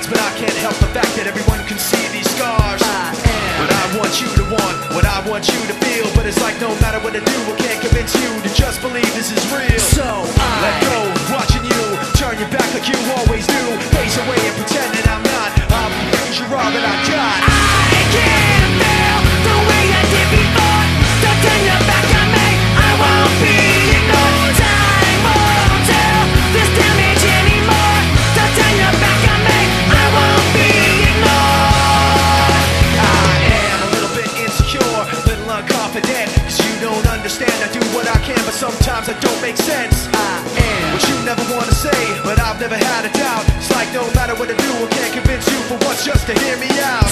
lights, but I can't help the fact that everyone can see these scars. But I want you to want what I want you to feel. But it's like no matter what I do, I can't convince you to just believe this is real. So I let go, watching you turn your back like you always do. Face away and pretend that I'm not. I'm because you're all that I got. I can't feel the way I did before. Don't turn your back on me, I won't be ignored. Time won't tell this damage anymore. Don't turn your back on me, I won't be ignored. I am a little bit insecure, a little unconfident, cause you don't understand. I do what I can, but sometimes I don't make sense. I am what you never wanna say, but I've never had a doubt. It's like no matter what I do, I can't convince you for once just to hear me out.